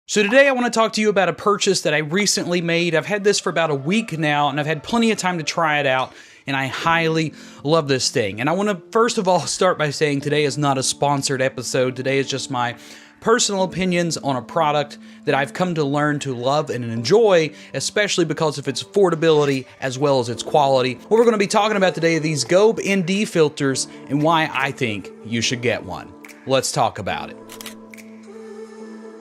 So today I want to talk to you about a purchase that I recently made. I've had this for about a week now, and I've had plenty of time to try it out, and I highly love this thing. And I want to first of all start by saying today is not a sponsored episode. Today is just my personal opinions on a product that I've come to learn to love and enjoy, especially because of its affordability as well as its quality. What we're going to be talking about today are these Gobe ND filters and why I think you should get one. Let's talk about it.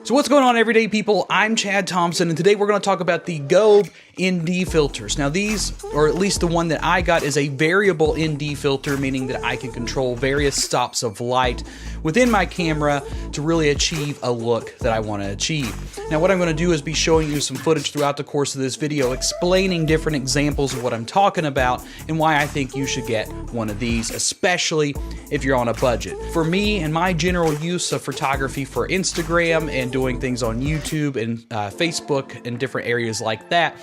So what's going on, everyday people? I'm Chad Thompson, and today we're going to talk about the Gobe ND filters. Now these, or at least the one that I got, is a variable ND filter, meaning that I can control various stops of light within my camera to really achieve a look that I want to achieve. Now what I'm going to do is be showing you some footage throughout the course of this video, explaining different examples of what I'm talking about and why I think you should get one of these, especially if you're on a budget. For me and my general use of photography for Instagram and doing things on YouTube and Facebook and different areas like that,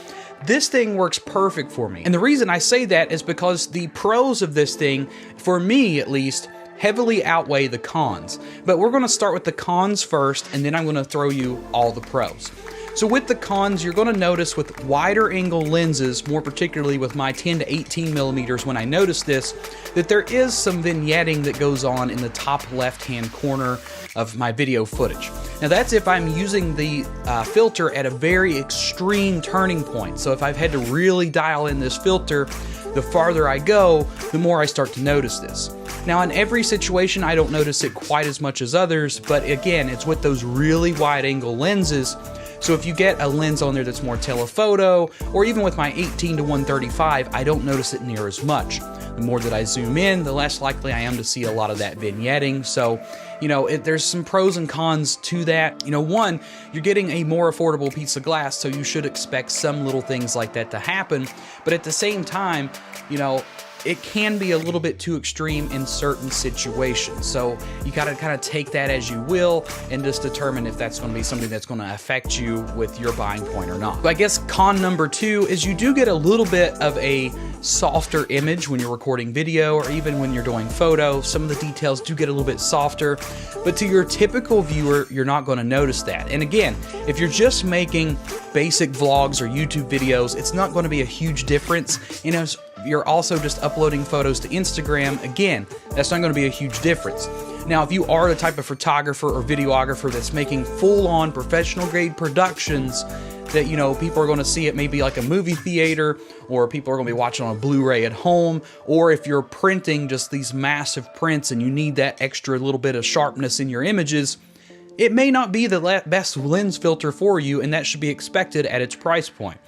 this thing works perfect for me. And the reason I say that is because the pros of this thing, for me at least, heavily outweigh the cons. But we're going to start with the cons first, and then I'm going to throw you all the pros. So with the cons, you're going to notice with wider angle lenses, more particularly with my 10 to 18 millimeters, when I notice this, that there is some vignetting that goes on in the top left-hand corner of my video footage. Now that's if I'm using the filter at a very extreme turning point. So if I've had to really dial in this filter, the farther I go, the more I start to notice this. Now in every situation, I don't notice it quite as much as others, but again, it's with those really wide angle lenses. So if you get a lens on there that's more telephoto, or even with my 18 to 135, I don't notice it near as much. The more that I zoom in, the less likely I am to see a lot of that vignetting. So, you know, there's some pros and cons to that. You know, one, you're getting a more affordable piece of glass, so you should expect some little things like that to happen. But at the same time, you know, it can be a little bit too extreme in certain situations. So you gotta kind of take that as you will and just determine if that's gonna be something that's gonna affect you with your buying point or not. But I guess con number two is you do get a little bit of a softer image when you're recording video or even when you're doing photo. Some of the details do get a little bit softer, but to your typical viewer, you're not gonna notice that. And again, if you're just making basic vlogs or YouTube videos, it's not gonna be a huge difference. You know, you're also just uploading photos to Instagram, again, that's not going to be a huge difference. Now, if you are the type of photographer or videographer that's making full-on professional grade productions that, you know, people are going to see it maybe like a movie theater, or people are going to be watching on a Blu-ray at home, or if you're printing just these massive prints and you need that extra little bit of sharpness in your images, it may not be the best lens filter for you, and that should be expected at its price point.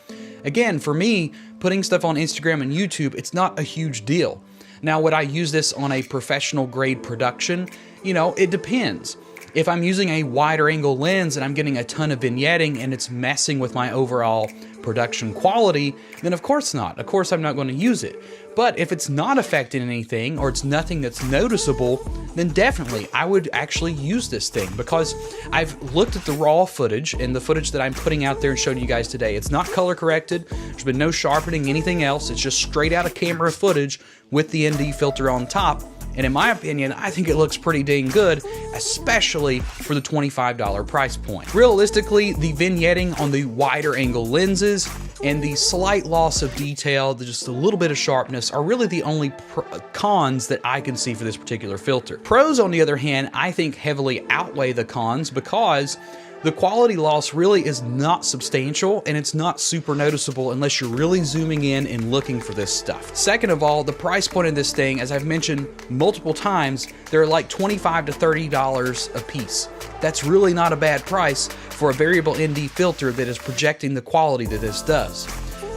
Again, for me, putting stuff on Instagram and YouTube, it's not a huge deal. Now, would I use this on a professional grade production? You know, it depends. If I'm using a wider angle lens and I'm getting a ton of vignetting and it's messing with my overall production quality, then of course not. Of course I'm not going to use it. But if it's not affecting anything or it's nothing that's noticeable, then definitely I would actually use this thing, because I've looked at the raw footage and the footage that I'm putting out there and showing you guys today. It's not color corrected. There's been no sharpening, anything else. It's just straight out of camera footage with the ND filter on top. And in my opinion, I think it looks pretty dang good, especially for the $25 price point. Realistically, the vignetting on the wider angle lenses and the slight loss of detail, just a little bit of sharpness, are really the only cons that I can see for this particular filter. Pros, on the other hand, I think heavily outweigh the cons, because the quality loss really is not substantial and it's not super noticeable unless you're really zooming in and looking for this stuff. Second of all, the price point of this thing, as I've mentioned multiple times, they're like $25 to $30 a piece. That's really not a bad price for a variable ND filter that is projecting the quality that this does.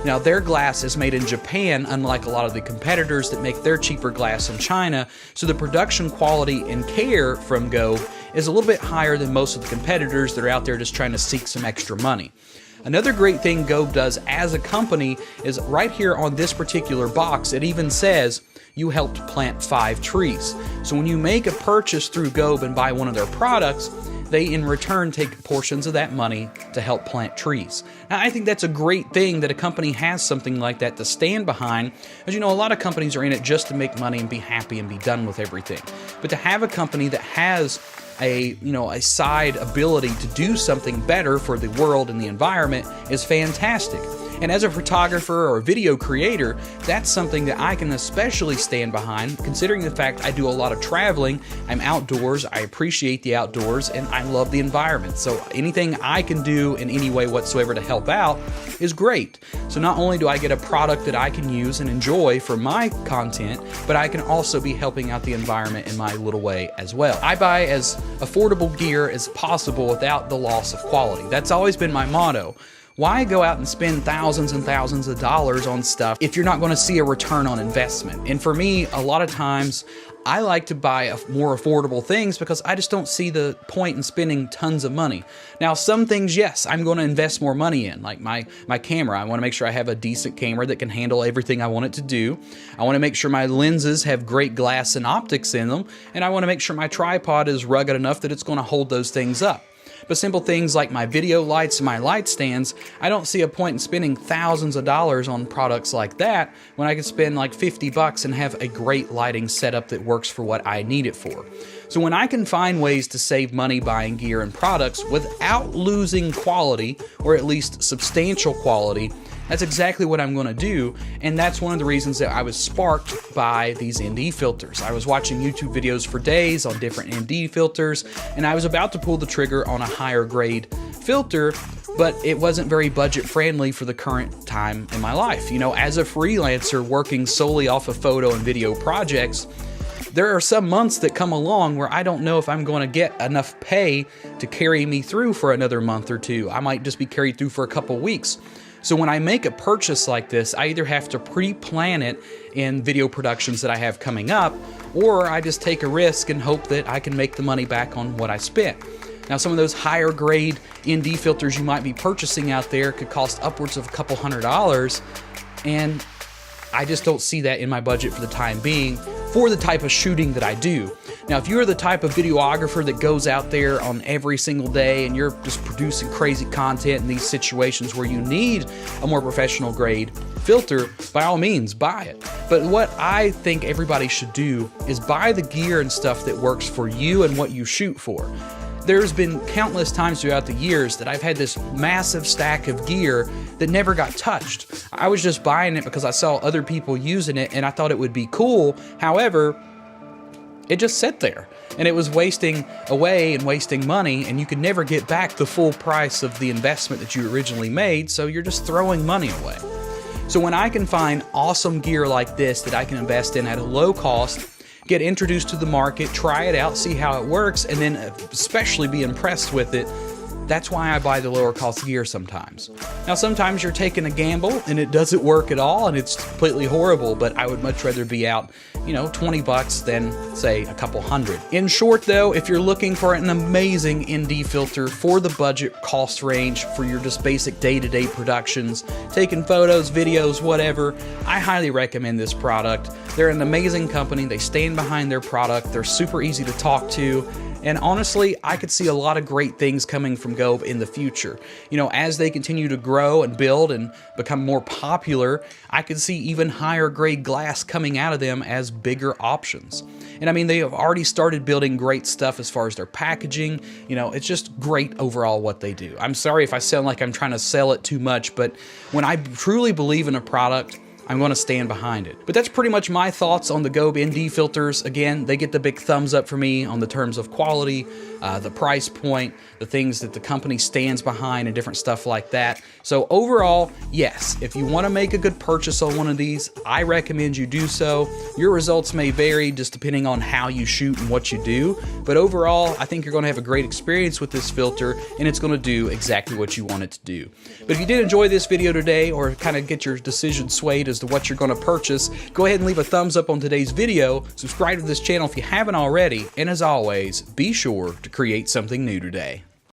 Now, their glass is made in Japan, unlike a lot of the competitors that make their cheaper glass in China, so the production quality and care from Gobe is a little bit higher than most of the competitors that are out there just trying to seek some extra money. Another great thing Gobe does as a company is right here on this particular box, it even says you helped plant 5 trees. So when you make a purchase through Gobe and buy one of their products, they in return take portions of that money to help plant trees. Now, I think that's a great thing that a company has something like that to stand behind. As you know, a lot of companies are in it just to make money and be happy and be done with everything. But to have a company that has a side ability to do something better for the world and the environment is fantastic. And as a photographer or video creator, that's something that I can especially stand behind, considering the fact I do a lot of traveling, I'm outdoors, I appreciate the outdoors, and I love the environment. So anything I can do in any way whatsoever to help out is great. So not only do I get a product that I can use and enjoy for my content, but I can also be helping out the environment in my little way as well. I buy as affordable gear as possible without the loss of quality. That's always been my motto. Why go out and spend thousands and thousands of dollars on stuff if you're not going to see a return on investment? And for me, a lot of times, I like to buy more affordable things because I just don't see the point in spending tons of money. Now, some things, yes, I'm going to invest more money in, like my camera. I want to make sure I have a decent camera that can handle everything I want it to do. I want to make sure my lenses have great glass and optics in them, and I want to make sure my tripod is rugged enough that it's going to hold those things up. But simple things like my video lights and my light stands, I don't see a point in spending thousands of dollars on products like that when I can spend like 50 bucks and have a great lighting setup that works for what I need it for. So when I can find ways to save money buying gear and products without losing quality, or at least substantial quality, that's exactly what I'm going to do, and that's one of the reasons that I was sparked by these ND filters. I was watching YouTube videos for days on different ND filters, and I was about to pull the trigger on a higher grade filter, but it wasn't very budget friendly for the current time in my life. You know, as a freelancer working solely off of photo and video projects, there are some months that come along where I don't know if I'm going to get enough pay to carry me through for another month or two. I might just be carried through for a couple weeks. So when I make a purchase like this, I either have to pre-plan it in video productions that I have coming up, or I just take a risk and hope that I can make the money back on what I spent. Now, some of those higher grade ND filters you might be purchasing out there could cost upwards of a couple $100s, and I just don't see that in my budget for the time being for the type of shooting that I do. Now, if you're the type of videographer that goes out there on every single day and you're just producing crazy content in these situations where you need a more professional grade filter, by all means, buy it. But what I think everybody should do is buy the gear and stuff that works for you and what you shoot for. There's been countless times throughout the years that I've had this massive stack of gear that never got touched. I was just buying it because I saw other people using it and I thought it would be cool. However, it just sat there and it was wasting away and wasting money, and you could never get back the full price of the investment that you originally made, so you're just throwing money away. So when I can find awesome gear like this that I can invest in at a low cost, get introduced to the market, try it out, see how it works, and then especially be impressed with it, that's why I buy the lower cost gear sometimes. Now, sometimes you're taking a gamble and it doesn't work at all and it's completely horrible, but I would much rather be out, 20 bucks than say a couple hundred. In short though, if you're looking for an amazing ND filter for the budget cost range for your just basic day-to-day productions, taking photos, videos, whatever, I highly recommend this product. They're an amazing company. They stand behind their product. They're super easy to talk to. And honestly, I could see a lot of great things coming from Gobe in the future. As they continue to grow and build and become more popular, I could see even higher grade glass coming out of them as bigger options. And I mean, they have already started building great stuff as far as their packaging. It's just great overall what they do. I'm sorry if I sound like I'm trying to sell it too much, but when I truly believe in a product, I'm going to stand behind it. But that's pretty much my thoughts on the Gobe ND filters. Again, they get the big thumbs up for me on the terms of quality, the price point, the things that the company stands behind, and different stuff like that. So overall, yes, if you want to make a good purchase on one of these, I recommend you do so. Your results may vary just depending on how you shoot and what you do. But overall, I think you're going to have a great experience with this filter, and it's going to do exactly what you want it to do. But if you did enjoy this video today, or kind of get your decision swayed as to what you're going to purchase, go ahead and leave a thumbs up on today's video, subscribe to this channel if you haven't already, and as always, be sure to create something new today.